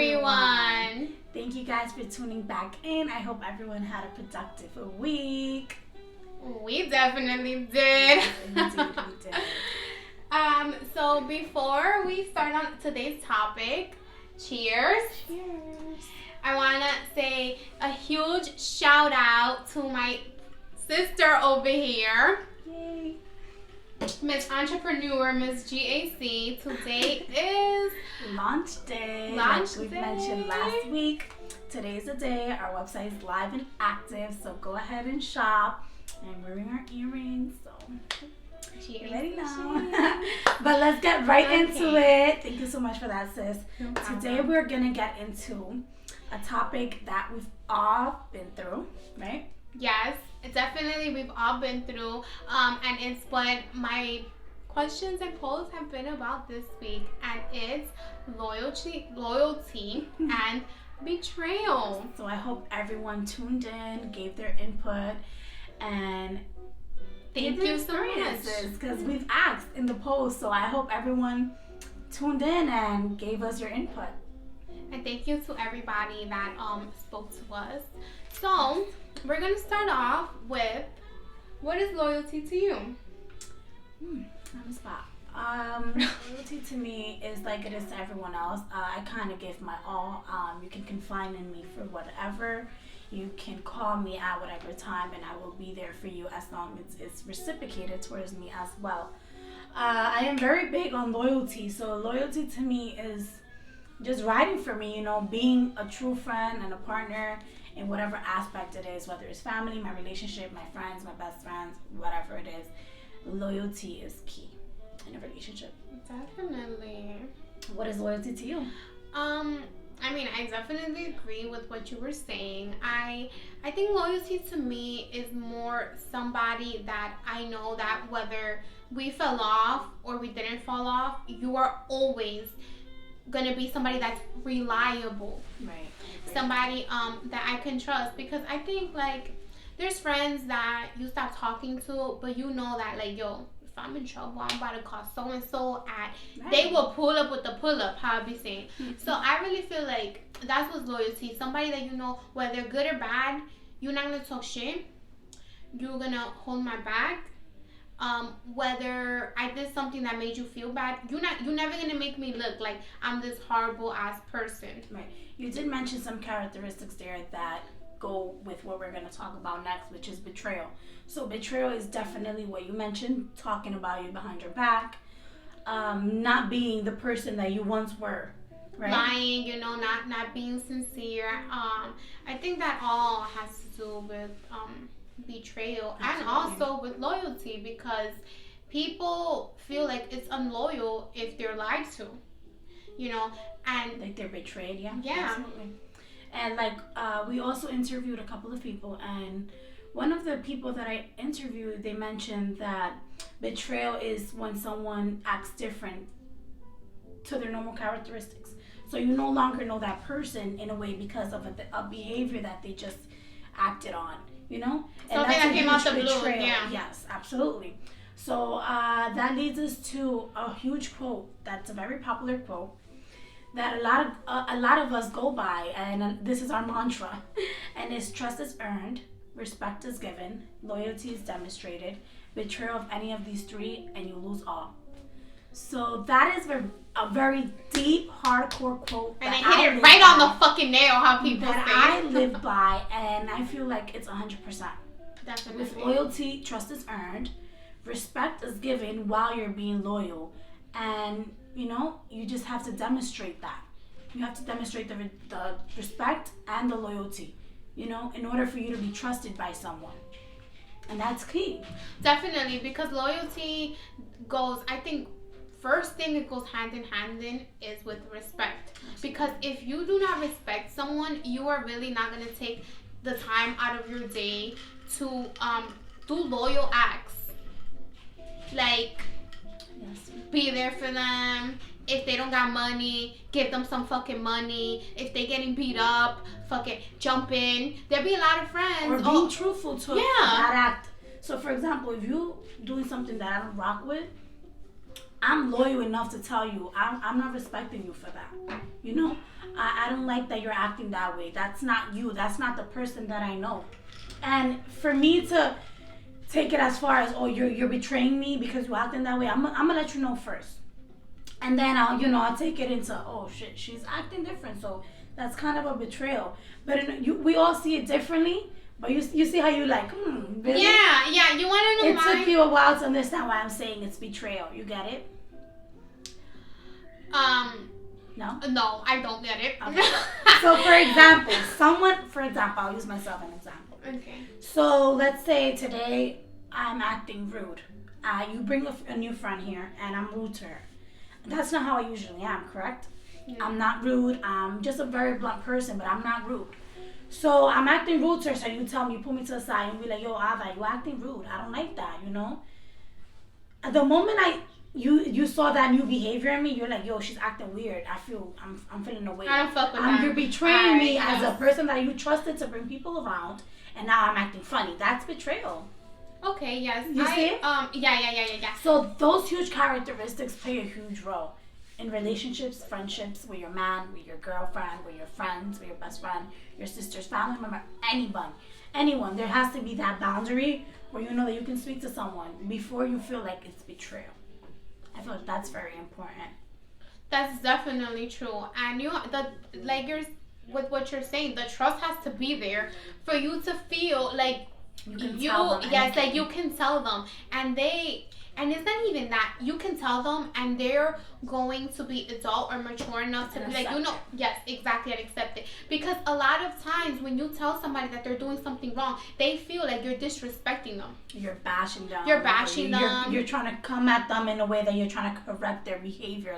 everyone. Thank you guys for tuning back in. I hope everyone had a productive week. We definitely did. Indeed, we did. So before we start on today's topic, cheers. Cheers. I want to say a huge shout out to my sister over here. Yay. Miss Entrepreneur, Miss GAC. Today is Launch day. Launch like we day. mentioned last week. Today's the day. Our website is live and active, so go ahead and shop. I'm wearing our earrings, so cheers. you ready now. But let's get right into it. Thank you so much for that, sis. Today we're gonna get into a topic that we've all been through, right? Yes, definitely we've all been through, and it's what my questions and polls have been about this week, and it's loyalty and betrayal. So I hope everyone tuned in, gave their input, and Thank you so much. Because we've asked in the post, so I hope everyone tuned in and gave us your input. And thank you to everybody that spoke to us. So we're gonna start off with, what is loyalty to you? On the spot. Loyalty to me is like it is to everyone else. I kind of give my all. You can confide in me for whatever. You can call me at whatever time, and I will be there for you as long as it's reciprocated towards me as well. I am very big on loyalty. So loyalty to me is just riding for me, being a true friend and a partner in whatever aspect it is, whether it's family, my relationship, my friends, my best friends, whatever it is. Loyalty is key in a relationship. Definitely. What is loyalty to you? I definitely agree with what you were saying. I think loyalty to me is more somebody that I know that whether we fell off or we didn't fall off, you are always gonna be somebody that's reliable. Right. Somebody that I can trust, because I think like there's friends that you stop talking to, but you know that like, yo, if I'm in trouble, I'm about to call so and so at. Right. They will pull up with the pull up, how I be saying. So I really feel like that's what's loyalty. Somebody that you know, whether good or bad, you're not gonna talk shit. You're gonna hold my back. Whether I did something that made you feel bad, you're never gonna make me look like I'm this horrible ass person. Right. You did mention some characteristics there that go with what we're going to talk about next, which is betrayal. So betrayal is definitely what you mentioned, talking about you behind your back, not being the person that you once were, right? Lying, not being sincere. I think that all has to do with betrayal. Absolutely. And also with loyalty, because people feel like it's unloyal if they're lied to, and like they're betrayed. Yeah. Absolutely. And like we also interviewed a couple of people, and one of the people that I interviewed, they mentioned that betrayal is when someone acts different to their normal characteristics. So you no longer know that person in a way because of a behavior that they just acted on, And something that's that came out the blue. betrayal. Yeah. Yes, absolutely. So that leads us to a huge quote. That's a very popular quote that a lot of us go by, and this is our mantra, and it's: trust is earned, respect is given, loyalty is demonstrated, betrayal of any of these three, and you lose all. So that is a very deep, hardcore quote. And they hit it right on the fucking nail, how people say. I live by, and I feel like it's 100%. Definitely. With loyalty, trust is earned, respect is given while you're being loyal, and you just have to demonstrate that. You have to demonstrate the respect and the loyalty, in order for you to be trusted by someone. And that's key. Definitely, because loyalty goes, I think, first thing it goes hand in hand is with respect. Because if you do not respect someone, you are really not going to take the time out of your day to do loyal acts. Like, be there for them. If they don't got money, give them some fucking money. If they getting beat up, fucking jump in. There'll be a lot of friends. Or being truthful to that act. So for example, if you doing something that I don't rock with, I'm loyal enough to tell you I'm not respecting you for that. I don't like that you're acting that way. That's not you. That's not the person that I know. And for me to take it as far as, oh, you're betraying me because you're acting that way, I'm gonna let you know first. And then I'll take it into, oh shit, she's acting different. So that's kind of a betrayal. But we all see it differently. But you see how you like, really? Yeah, you want to know It took you a while to understand why I'm saying it's betrayal. You get it? No? No, I don't get it. Okay. So for example, I'll use myself as an example. Okay. So let's say today I'm acting rude. You bring a new friend here and I'm rude to her. That's not how I usually am, correct? Yeah. I'm not rude. I'm just a very blunt person, but I'm not rude. So I'm acting rude to her, so you tell me, you pull me to the side and be like, yo, Ava, you acting rude. I don't like that, At the moment you saw that new behavior in me, you're like, yo, she's acting weird. I'm feeling away. I don't fuck with that. You're betraying me as a person that you trusted to bring people around, and now I'm acting funny. That's betrayal. Okay, yes. You see it? Yeah. So those huge characteristics play a huge role in relationships, friendships, with your man, with your girlfriend, with your friends, with your best friend, your sister's family member, anyone. There has to be that boundary where you know that you can speak to someone before you feel like it's betrayal. I feel like that's very important. That's definitely true. And with what you're saying, the trust has to be there for you to feel like you can tell them, and it's not even that. You can tell them and they're going to be adult or mature enough to be like, yes, exactly, and accept it. Because a lot of times when you tell somebody that they're doing something wrong, they feel like you're disrespecting them. You're bashing them. You're trying to come at them in a way that you're trying to correct their behavior.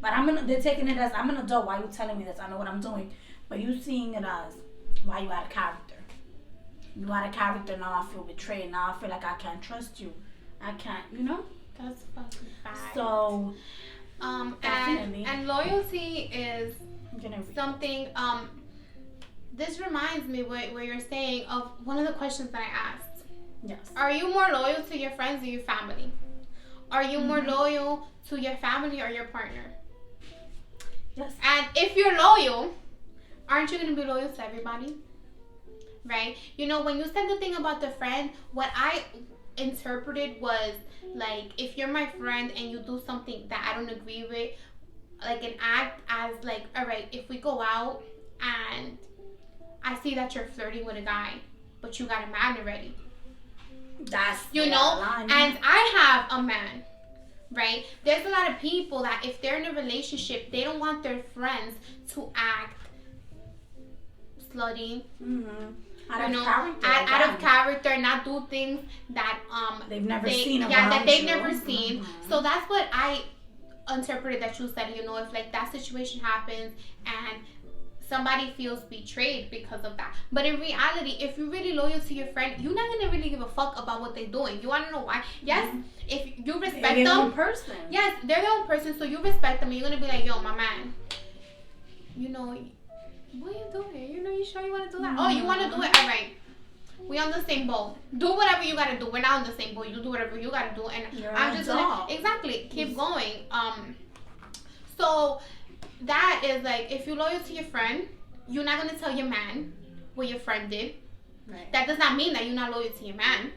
They're taking it as, I'm an adult, why are you telling me this? I know what I'm doing. But you seeing it as, why you out of character? You out of character, now I feel betrayed. Now I feel like I can't trust you. I can't, That's fucking bad. So, definitely. And loyalty is something, this reminds me where you're saying of one of the questions that I asked. Yes. Are you more loyal to your friends or your family? Are you more loyal to your family or your partner? Yes. And if you're loyal, aren't you going to be loyal to everybody? Right? When you said the thing about the friend, what I interpreted was like, if you're my friend and you do something that I don't agree with, like an act as like, all right, if we go out and I see that you're flirting with a guy, but you got a man already. That's and I have a man, right? There's a lot of people that if they're in a relationship, they don't want their friends to act slutty. Out of character, not do things that they've never seen. So that's what I interpreted that you said. If like that situation happens and somebody feels betrayed because of that. But in reality, if you're really loyal to your friend, you're not gonna really give a fuck about what they're doing. You wanna know why? Yes, if you respect them, they're their own person. Yes, they're their own person. So you respect them, and you're gonna be like, yo, my man. What are you doing? You sure you want to do that? Oh, you want to do it? All right. We on the same boat. Do whatever you got to do. We're not on the same boat. You do whatever you got to do. And I'm just going to... Exactly. Keep going. So that is like, if you're loyal to your friend, you're not going to tell your man what your friend did. Right. That does not mean that you're not loyal to your man.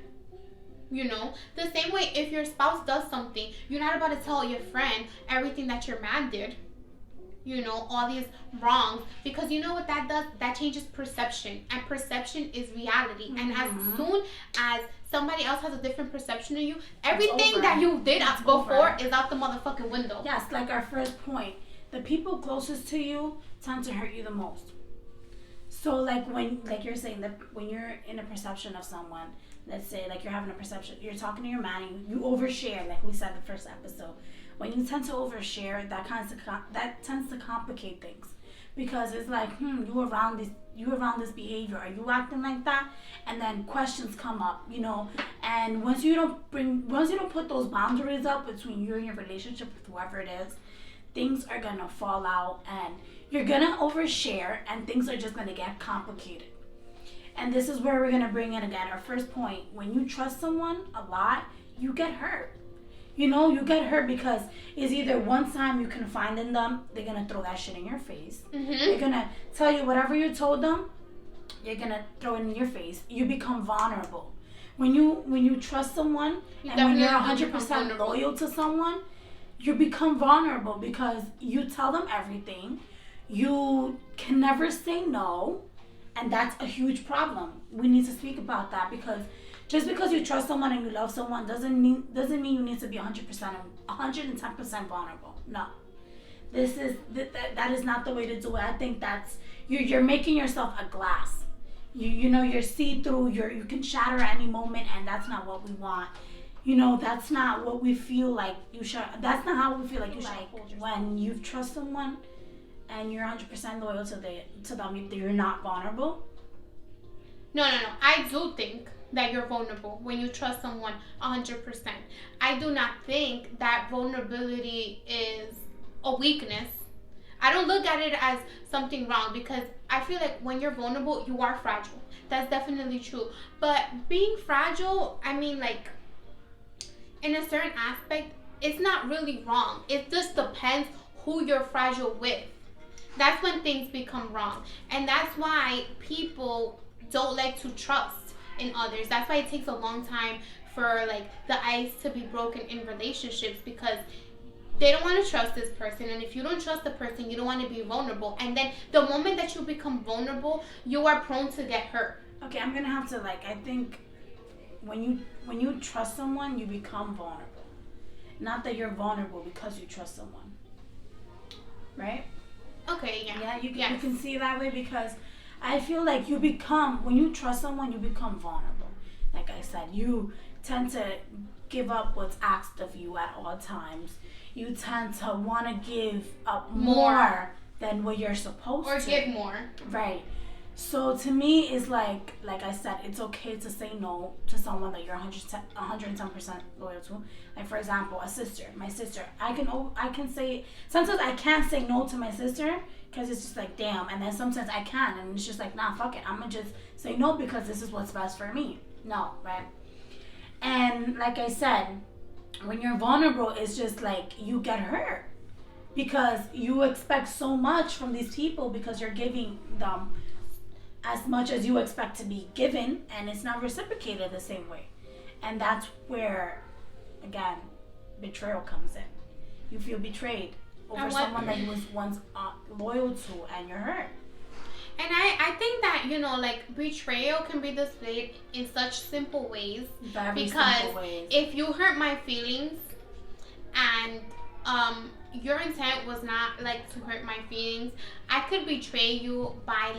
The same way, if your spouse does something, you're not about to tell your friend everything that your man did. All these wrongs, because you know what that does? That changes perception, and perception is reality. And as soon as somebody else has a different perception of you, everything that you did before is out the motherfucking window. Yes, like our first point, the people closest to you tend to hurt you the most. So like you're saying that when you're in a perception of someone, let's say like you're having a perception, you're talking to your man and you overshare, like we said in the first episode. When you tend to overshare, that tends to complicate things, because it's like, you around this behavior, are you acting like that? And then questions come up, And once you don't put those boundaries up between you and your relationship with whoever it is, things are gonna fall out, and you're gonna overshare, and things are just gonna get complicated. And this is where we're gonna bring in again our first point. When you trust someone a lot, you get hurt. You get hurt because it's either one time you confide in them, they're gonna throw that shit in your face. They're gonna tell you whatever you told them, you're gonna throw it in your face. You become vulnerable. When you trust someone and when you're 100% loyal to someone, you become vulnerable because you tell them everything. You can never say no, and that's a huge problem. We need to speak about that because just because you trust someone and you love someone doesn't mean you need to be 110% vulnerable. No, that is not the way to do it. I think that's you're making yourself a glass. You're see through. You can shatter at any moment, and that's not what we want. That's not what we feel like you should. That's not how we feel like you should. When you trust someone and you're 100% loyal to them, you're not vulnerable. No. I do think that you're vulnerable when you trust someone 100%. I do not think that vulnerability is a weakness. I don't look at it as something wrong because I feel like when you're vulnerable, you are fragile. That's definitely true. But being fragile, I mean, like, in a certain aspect, it's not really wrong. It just depends who you're fragile with. That's when things become wrong. And that's why people don't like to trust in others. That's why it takes a long time for, like, the ice to be broken in relationships because they don't want to trust this person. And if you don't trust the person, you don't want to be vulnerable. And then the moment that you become vulnerable, you are prone to get hurt. Okay, I'm going to have to, I think when you trust someone, you become vulnerable. Not that you're vulnerable because you trust someone. Right? Okay, yeah. Yeah, you can see it that way because I feel like when you trust someone, you become vulnerable. Like I said, you tend to give up what's asked of you at all times. You tend to want to give up more than what you're supposed to. Or give more. Right. So to me, it's like I said, it's okay to say no to someone that you're 110% loyal to. Like, for example, my sister. I can say, sometimes I can't say no to my sister because it's just like, damn. And then sometimes I can, and it's just like, nah, fuck it. I'm going to just say no because this is what's best for me. No, right? And like I said, when you're vulnerable, it's just like you get hurt because you expect so much from these people because you're giving them as much as you expect to be given, and it's not reciprocated the same way. And that's where, again, betrayal comes in. You feel betrayed over someone that you was once loyal to, and you're hurt. And I think that, betrayal can be displayed in such simple ways. Because if you hurt my feelings and your intent was not, to hurt my feelings, I could betray you by,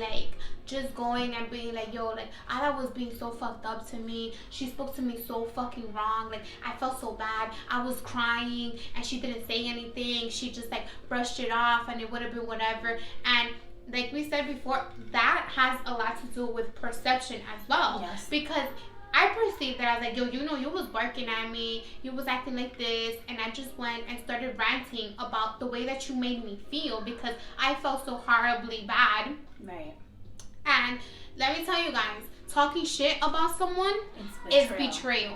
just going and being like, yo, Ada was being so fucked up to me. She spoke to me so fucking wrong. I felt so bad. I was crying and she didn't say anything. She just, brushed it off and it would have been whatever. And like we said before, that has a lot to do with perception as well. Yes. Because I perceived that as yo, you was barking at me, you was acting like this, and I just went and started ranting about the way that you made me feel because I felt so horribly bad. Right. And let me tell you guys, talking shit about someone is betrayal.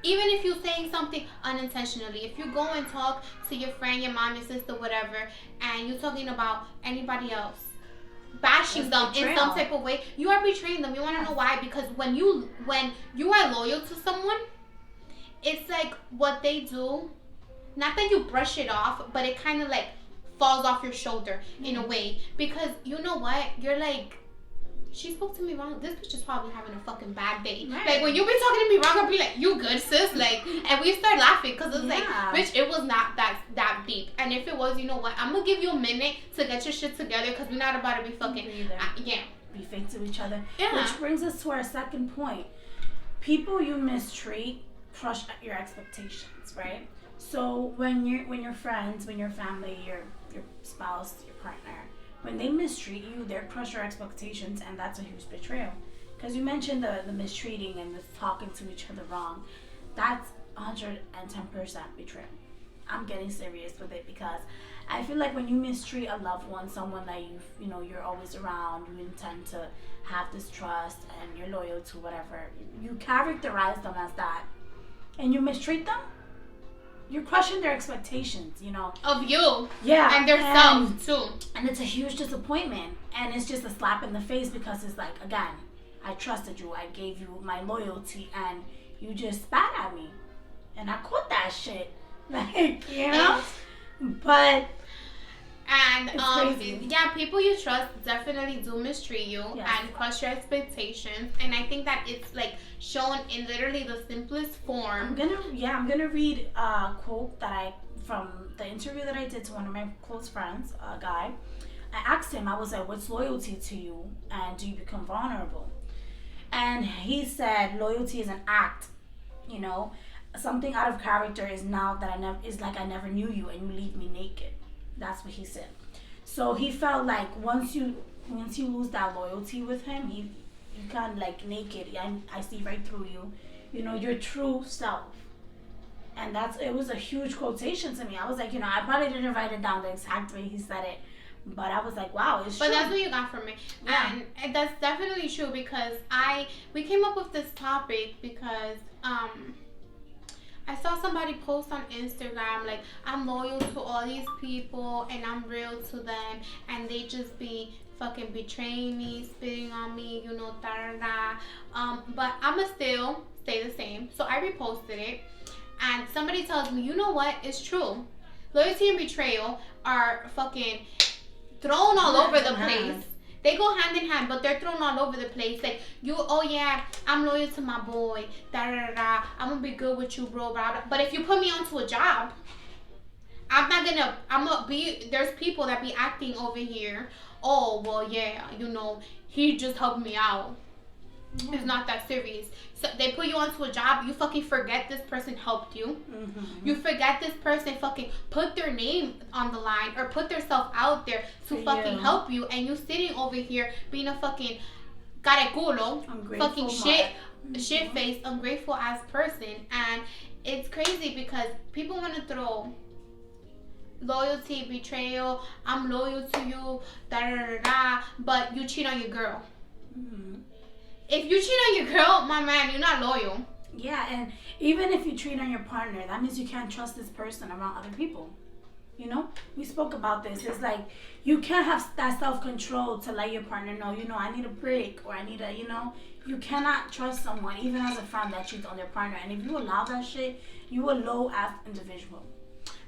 Even if you're saying something unintentionally, if you go and talk to your friend, your mom, your sister, whatever, and you're talking about anybody else, bashing them in some type of way, you are betraying them. You want to know why? Because when you are loyal to someone, it's like what they do, not that you brush it off, but it kind of falls off your shoulder in a way. Because you know what? You're she spoke to me wrong. This bitch is probably having a fucking bad day. Right. When you be talking to me wrong, I'll be like, you good, sis? And we start laughing because it's bitch, it was not that deep. And if it was, you know what? I'm going to give you a minute to get your shit together because we're not about to be fucking... Be fake to each other. Yeah. Which brings us to our second point. People you mistreat crush your expectations, right? So when your friends, when your family, your spouse, your partner, when they mistreat you, they crush your expectations, and that's a huge betrayal. Because you mentioned the mistreating and the talking to each other wrong. That's 110% betrayal. I'm getting serious with it because I feel like when you mistreat a loved one, someone that you're always around, you intend to have this trust and you're loyal to, whatever, you characterize them as that, and you mistreat them, you're crushing their expectations, you know. Of you. Yeah. And their self, too. And it's a huge disappointment. And it's just a slap in the face because it's like, again, I trusted you. I gave you my loyalty and you just spat at me. And I caught that shit. Like, you know? But... And yeah, people you trust definitely do mistreat you and crush your expectations. And I think that it's like shown in literally the simplest form. I'm gonna read a quote that from the interview that I did to one of my close friends, a guy. I asked him, I was like, what's loyalty to you and do you become vulnerable? And he said loyalty is an act, you know. Something out of character is now that I never knew you and you leave me naked. That's what he said. So he felt like once you lose that loyalty with him, you kind of like naked. I see right through you, you know, your true self. And it was a huge quotation to me. I was like, you know, I probably didn't write it down the exact way he said it, but I was like, wow, it's true. But that's what you got from me. Yeah. And that's definitely true because we came up with this topic because I saw somebody post on Instagram, like, I'm loyal to all these people and I'm real to them and they just be fucking betraying me, spitting on me, you know, but I'ma still stay the same. So I reposted it and somebody tells me, you know what, it's true. Loyalty and betrayal are fucking thrown all over the place. They go hand in hand, but they're thrown all over the place. Like, oh yeah, I'm loyal to my boy. I'm gonna be good with you, bro. Blah, blah. But if you put me onto a job, there's people that be acting over here. Oh, well, yeah, you know, he just helped me out. Mm-hmm. It's not that serious. So they put you onto a job, you fucking forget this person helped you. Mm-hmm. You forget this person fucking put their name on the line or put themselves out there to fucking help you, and you sitting over here being a fucking careculo, fucking shit face, ungrateful ass person. And it's crazy because people want to throw loyalty, betrayal, I'm loyal to you, but you cheat on your girl. Mm-hmm. If you cheat on your girl, my man, you're not loyal. Yeah, and even if you cheat on your partner, that means you can't trust this person around other people. You know? We spoke about this. It's like, you can't have that self-control to let your partner know, you know, I need a break or I need a, you know, you cannot trust someone, even as a friend, that cheats on their partner. And if you allow that shit, you a low-ass individual.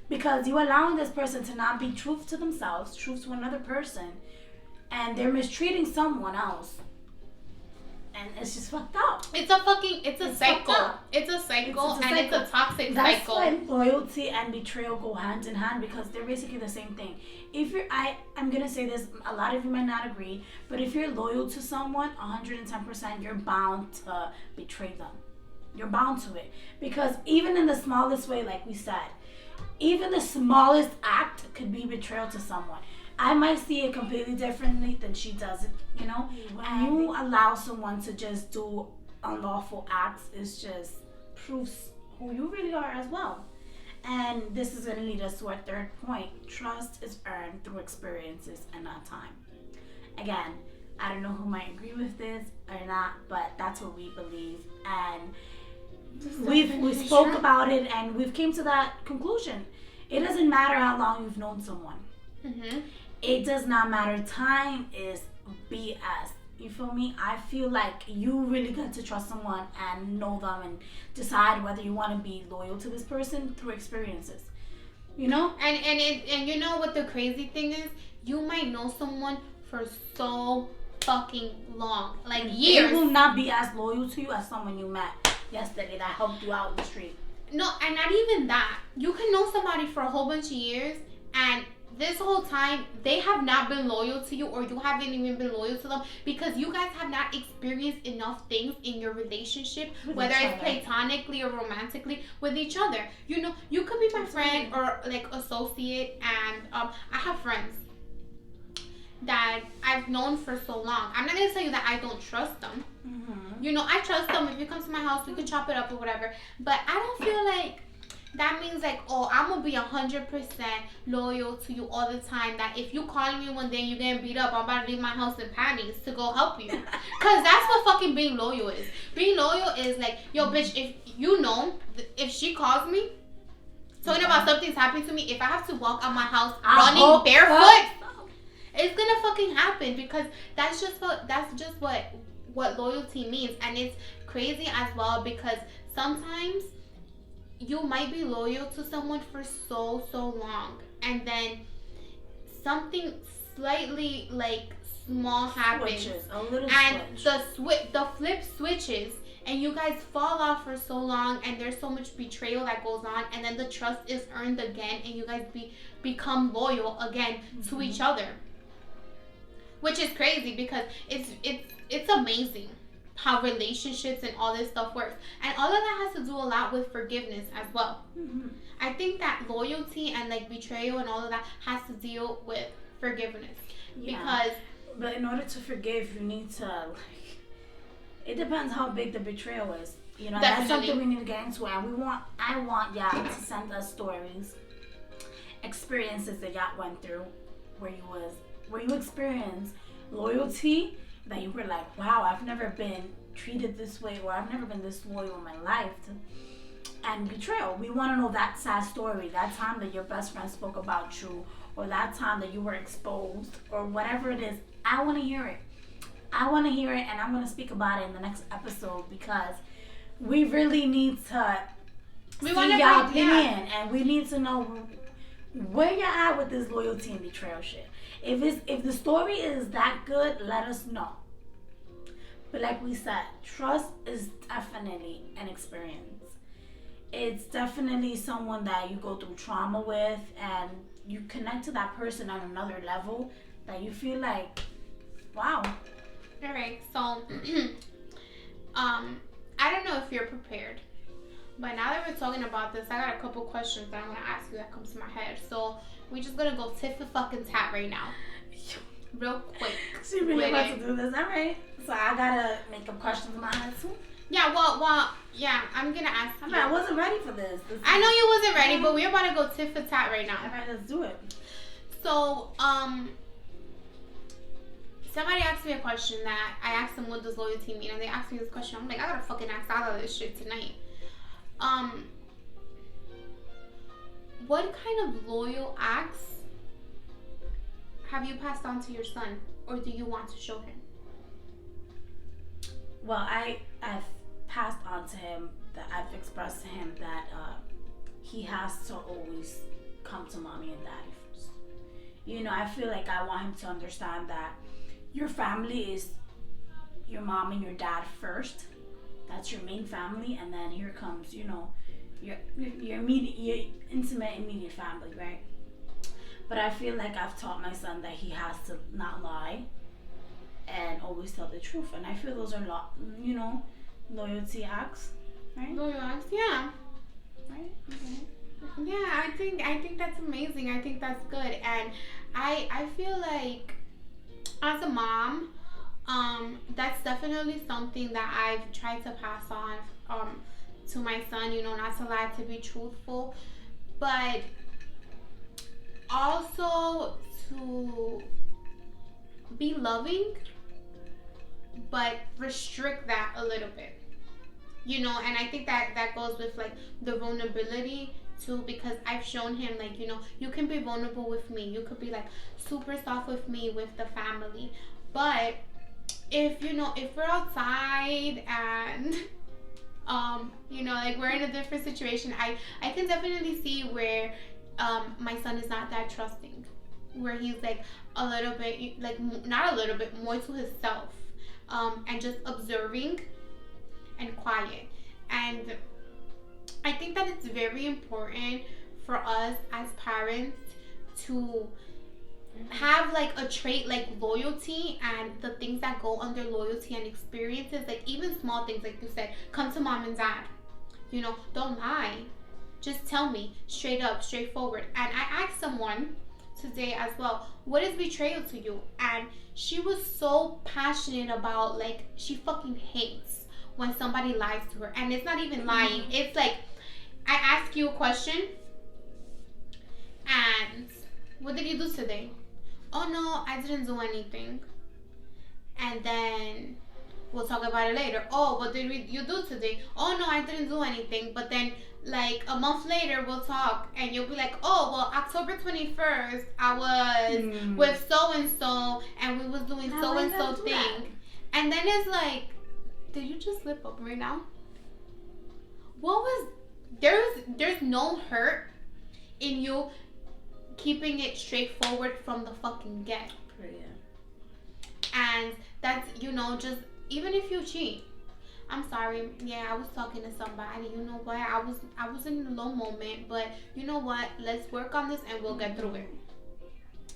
Because you're allowing this person to not be truth to themselves, truth to another person, and they're mistreating someone else. And it's just fucked up. It's a cycle. It's a cycle, and it's a toxic cycle. That's why loyalty and betrayal go hand in hand, because they're basically the same thing. I'm gonna say this, a lot of you might not agree, but if you're loyal to someone 110%, you're bound to betray them. You're bound to it. Because even in the smallest way, like we said, even the smallest act could be betrayal to someone. I might see it completely differently than she does it, you know? When you allow someone to just do unlawful acts, it just proves who you really are as well. And this is going to lead us to our third point. Trust is earned through experiences and not time. Again, I don't know who might agree with this or not, but that's what we believe. And we spoke about it and we've came to that conclusion. It doesn't matter how long you've known someone. Mm-hmm. It does not matter. Time is BS. You feel me? I feel like you really got to trust someone and know them and decide whether you want to be loyal to this person through experiences. You know? And you know what the crazy thing is? You might know someone for so fucking long. Like years. They will not be as loyal to you as someone you met yesterday that helped you out in the street. No, and not even that. You can know somebody for a whole bunch of years and this whole time, they have not been loyal to you, or you haven't even been loyal to them because you guys have not experienced enough things in your relationship, whether it's platonically or romantically, with each other. You know, you could be my friend or like associate, and I have friends that I've known for so long. I'm not gonna tell you that I don't trust them. Mm-hmm. You know, I trust them. If you come to my house, we can chop it up or whatever. But I don't feel like that means like, oh, I'm gonna be 100% loyal to you all the time. That if you call me one day and you're getting beat up, I'm about to leave my house in panties to go help you. Cause that's what fucking being loyal is. Being loyal is like, yo, bitch, if you know, if she calls me, Talking about something's happening to me. If I have to walk out my house I running hope barefoot, it's gonna fucking happen because that's just what loyalty means, and it's crazy as well because sometimes you might be loyal to someone for so long, and then something slightly like small happens, switches, a little and switch. the flip switches, and you guys fall off for so long, and there's so much betrayal that goes on, and then the trust is earned again, and you guys become loyal again to each other, which is crazy because it's amazing how relationships and all this stuff works, and all of that has to do a lot with forgiveness as well. I think that loyalty and like betrayal and all of that has to deal with forgiveness, because but in order to forgive, you need to like. It depends how big the betrayal is. You know, that's something we need to get into, and I want y'all to send us stories, experiences that y'all went through, where you experienced loyalty that you were like, wow, I've never been treated this way, or I've never been this loyal in my life. And betrayal, we want to know that sad story, that time that your best friend spoke about you, or that time that you were exposed, or whatever it is. I want to hear it. I want to hear it, and I'm going to speak about it in the next episode because we really need to see your opinion, and we need to know where you're at with this loyalty and betrayal shit. If the story is that good, let us know. But like we said, trust is definitely an experience. It's definitely someone that you go through trauma with, and you connect to that person on another level that you feel like, wow. All right, so I don't know if you're prepared, but now that we're talking about this, I got a couple questions that I'm gonna ask you that comes to my head. So we're just gonna go tit for fucking tat right now, real quick. She really wants to do this, all right? So I gotta make up questions in my head too. Yeah, well, yeah. I'm gonna ask you. I wasn't ready for this. I know you wasn't ready, but we're about to go tit for tat right now. All right, let's do it. So, somebody asked me a question that I asked them, what does loyalty mean? And they asked me this question. I'm like, I gotta fucking ask all of this shit tonight. What kind of loyal acts have you passed on to your son, or do you want to show him? Well, I've passed on to him that I've expressed to him that he has to always come to mommy and daddy first. You know, I feel like I want him to understand that your family is your mom and your dad first. That's your main family, and then here comes, you know, your immediate, your intimate, immediate family, right? But I feel like I've taught my son that he has to not lie and always tell the truth, and I feel those are loyalty acts, right? Loyal acts, yeah. Right? Okay. Yeah, I think that's amazing. I think that's good, and I feel like as a mom, that's definitely something that I've tried to pass on to my son. You know, not to lie, to be truthful, but also to be loving, but restrict that a little bit. You know, and I think that goes with like the vulnerability too, because I've shown him, like, you know, you can be vulnerable with me, you could be like super soft with me, with the family, but if we're outside and like we're in a different situation, I can definitely see where my son is not that trusting, where he's like a little bit, like not a little bit, more to himself, and just observing and quiet. And I think that it's very important for us as parents to have like a trait like loyalty, and the things that go under loyalty and experiences, like even small things, like you said, come to mom and dad, you know, don't lie, just tell me straight up, straightforward. And I asked someone today as well, what is betrayal to you? And she was so passionate about, like, she fucking hates when somebody lies to her. And it's not even lying, it's like, I ask you a question, and what did you do today? Oh no, I didn't do anything. And then we'll talk about it later. Oh, what did you do today? Oh no, I didn't do anything. But then like a month later we'll talk and you'll be like, oh well, October 21st I was with so and we was doing so and so thing. And then it's like, did you just slip up right now? What was there's no hurt in you keeping it straightforward from the fucking get. And that's, just even if you cheat, I'm sorry, yeah, I was talking to somebody, you know what, I was in a low moment, but you know what, let's work on this and we'll get through it.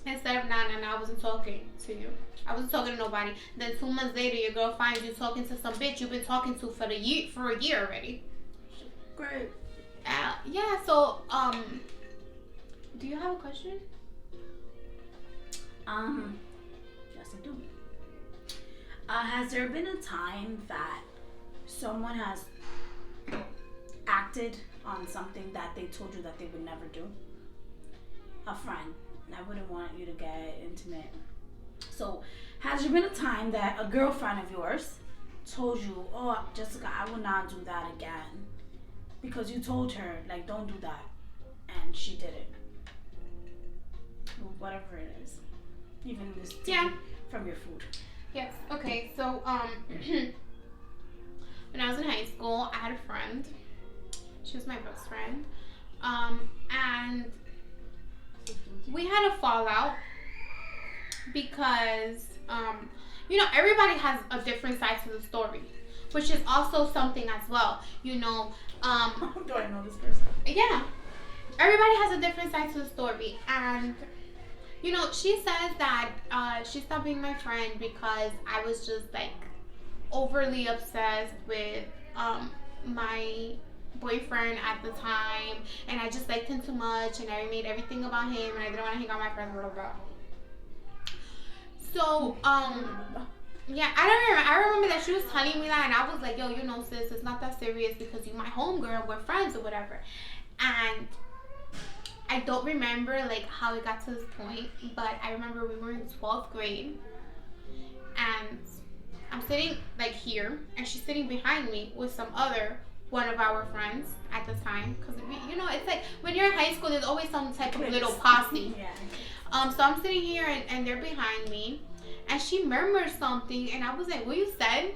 Instead of nah, I wasn't talking to you, I wasn't talking to nobody. Then 2 months later your girl finds you talking to some bitch you've been talking to for a year already. Great. Yeah, so do you have a question? Yes I do. Has there been a time that someone has acted on something that they told you that they would never do? A friend. I wouldn't want you to get intimate. So, has there been a time that a girlfriend of yours told you, oh, Jessica, I will not do that again? Because you told her, like, don't do that. And she did it. Whatever it is. Even this from your food. Yes. Okay. So, when I was in high school, I had a friend. She was my best friend. And we had a fallout because, everybody has a different side to the story, which is also something as well. Do I know this person? Yeah. Everybody has a different side to the story. And, she says that she stopped being my friend because I was just, like, overly obsessed with my boyfriend at the time. And I just liked him too much. And I made everything about him. And I didn't want to hang out with my friends, blah, blah, blah. So, yeah, I remember that she was telling me that, and I was like, yo, sis, it's not that serious because you're my homegirl, we're friends or whatever. And I don't remember, like, how it got to this point, but I remember we were in 12th grade, and I'm sitting, like, here, and she's sitting behind me with some other one of our friends at the time, because, it's like, when you're in high school, there's always some type of little posse. Yeah. So I'm sitting here, and they're behind me, and she murmured something, and I was like, what you said?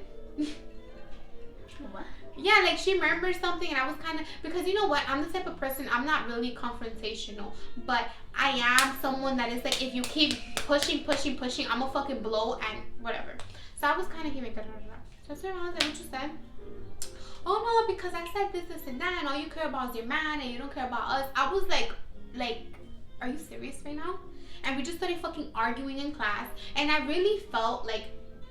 What? Yeah, like, she murmured something, and I was kind of, because you know what, I'm the type of person, I'm not really confrontational, but I am someone that is like, if you keep pushing, I'm gonna fucking blow, and whatever. So I was kind of hearing that. So I said, what you said? Oh, no, because I said this, and that, and all you care about is your man, and you don't care about us. I was like, are you serious right now? And we just started fucking arguing in class, and I really felt like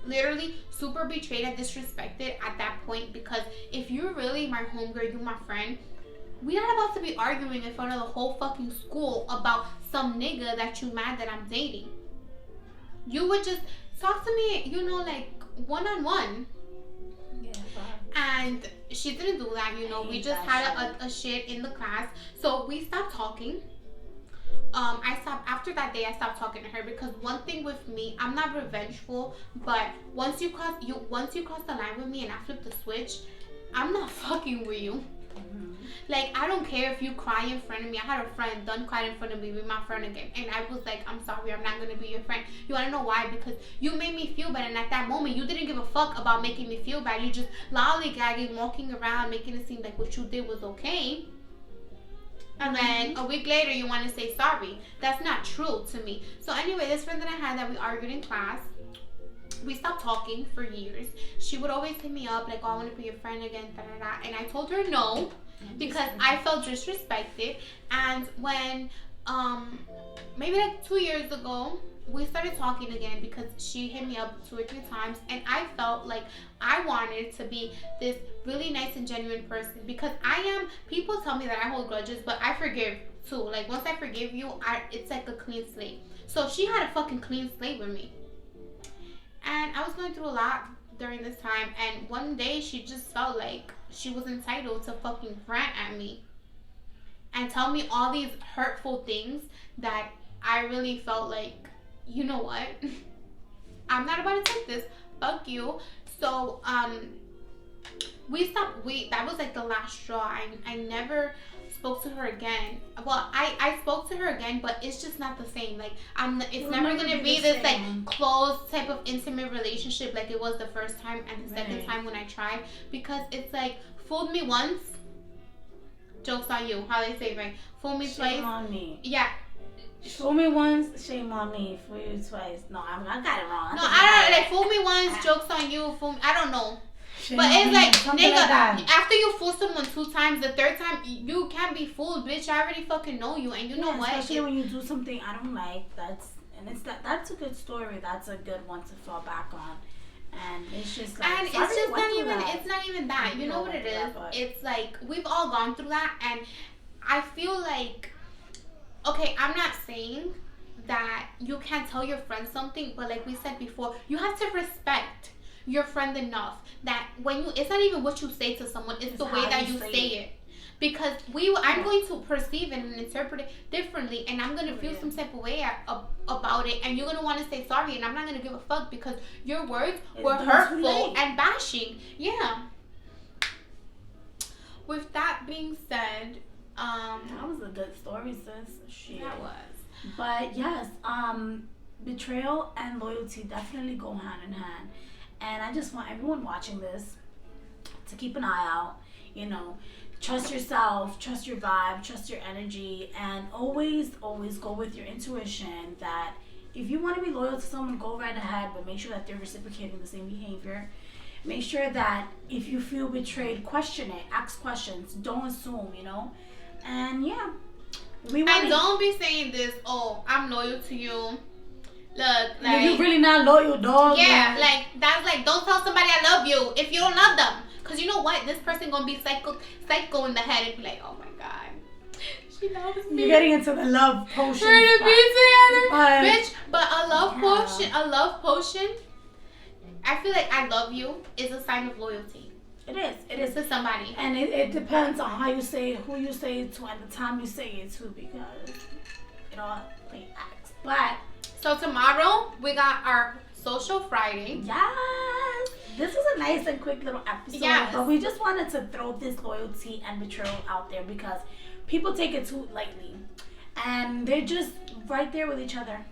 literally super betrayed and disrespected at that point, because if you're really my homegirl, you my friend, we're not about to be arguing in front of the whole fucking school about some nigga that you mad that I'm dating. You would just talk to me, like, one-on-one. Yeah, and she didn't do that, we just had a shit in the class, so we stopped talking. After that day, I stopped talking to her, because one thing with me, I'm not revengeful, but once you cross the line with me and I flip the switch, I'm not fucking with you. Mm-hmm. Like, I don't care if you cry in front of me. I had a friend done cried in front of me, be my friend again, and I was like, I'm sorry, I'm not gonna be your friend. You wanna know why? Because you made me feel bad, and at that moment you didn't give a fuck about making me feel bad. You just lollygagging, walking around, making it seem like what you did was okay. And then a week later, you want to say sorry. That's not true to me. So anyway, this friend that I had that we argued in class, we stopped talking for years. She would always hit me up like, oh, I want to be your friend again, da, da, da. And I told her no, because I felt disrespected. And when, maybe like 2 years ago, we started talking again, because she hit me up 2 or 3 times, and I felt like I wanted to be this really nice and genuine person, because people tell me that I hold grudges, but I forgive too. Like, once I forgive you, it's like a clean slate. So she had a fucking clean slate with me, and I was going through a lot during this time, and one day she just felt like she was entitled to fucking rant at me and tell me all these hurtful things that I really felt like, you know what? I'm not about to take this. Fuck you. So that was like the last straw. I never spoke to her again. Well, I spoke to her again, but it's just not the same. Like it's never gonna be this like close type of intimate relationship like it was the first time and the second time when I tried, because it's like, fooled me once, joke's on you. How they say, right? Fool me twice. Shame on me. Yeah. Fool me once, shame on me. Fool you twice. No, I got it wrong. No, I don't like fool me once, joke's on you. Fool me, I don't know. But it's like, nigga, like after you fool someone 2 times, the 3rd time, you can't be fooled, bitch. I already fucking know you, and you know what? Especially when you do something I don't like, that's a good story. That's a good one to fall back on. And it's just like, and it's not even that. You know what it is? It's like, we've all gone through that, and I feel like, okay, I'm not saying that you can't tell your friend something, but like we said before, you have to respect your friend enough that it's not even what you say to someone, it's the way that you say it. Because I'm going to perceive it and interpret it differently, and I'm going to feel some type of way about it, and you're going to want to say sorry, and I'm not going to give a fuck because your words were hurtful and bashing. Yeah. With that being said, that was a good story, sis. Shit. That was. But yes, betrayal and loyalty definitely go hand in hand. And I just want everyone watching this to keep an eye out, you know, trust yourself, trust your vibe, trust your energy, and always go with your intuition that if you want to be loyal to someone, go right ahead, but make sure that they're reciprocating the same behavior. Make sure that if you feel betrayed, question it, ask questions, don't assume, you know. And yeah, and don't be saying this, oh, I'm loyal to you. Look, like, you're really not loyal, dog. Yeah, man. Like that's like, don't tell somebody I love you if you don't love them, cause you know what, this person gonna be psycho in the head and be like, oh my god, she loves me. You're getting into the love potion. We're gonna be together, bitch. But a love potion. I feel like I love you is a sign of loyalty. It is to somebody, and it depends on how you say it, who you say it to, and the time you say it to, because it all play acts. But. So tomorrow we got our Social Friday. Yes. This was a nice and quick little episode. Yes. But we just wanted to throw this loyalty and betrayal out there because people take it too lightly. And they're just right there with each other.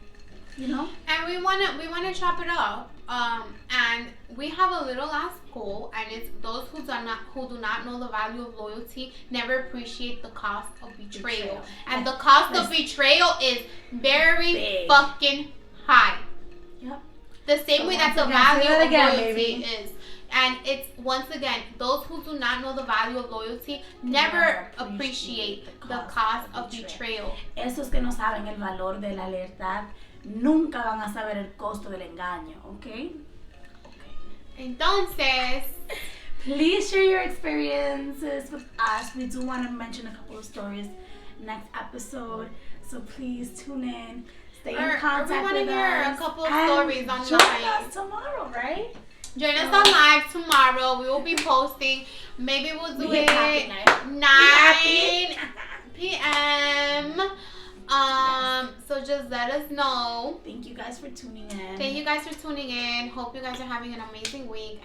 You know? And we wanna chop it up. And we have a little last goal, and it's those who do not know the value of loyalty never appreciate the cost of betrayal. And the cost of betrayal is very big. Fucking high. Yep. The same way that the value of loyalty is. And it's, once again, those who do not know the value of loyalty never appreciate the cost of betrayal. Esos que no saben el valor de la lealtad nunca van a saber el costo del engaño, ¿ok? Entonces, please share your experiences with us. We do want to mention a couple of stories next episode, so please tune in, stay in contact with us. We want to hear a couple of stories online. Join us tomorrow, right? Join us on live tomorrow. We will be posting. Maybe we'll do it 9 p.m. So just let us know. Thank you guys for tuning in. Hope you guys are having an amazing week.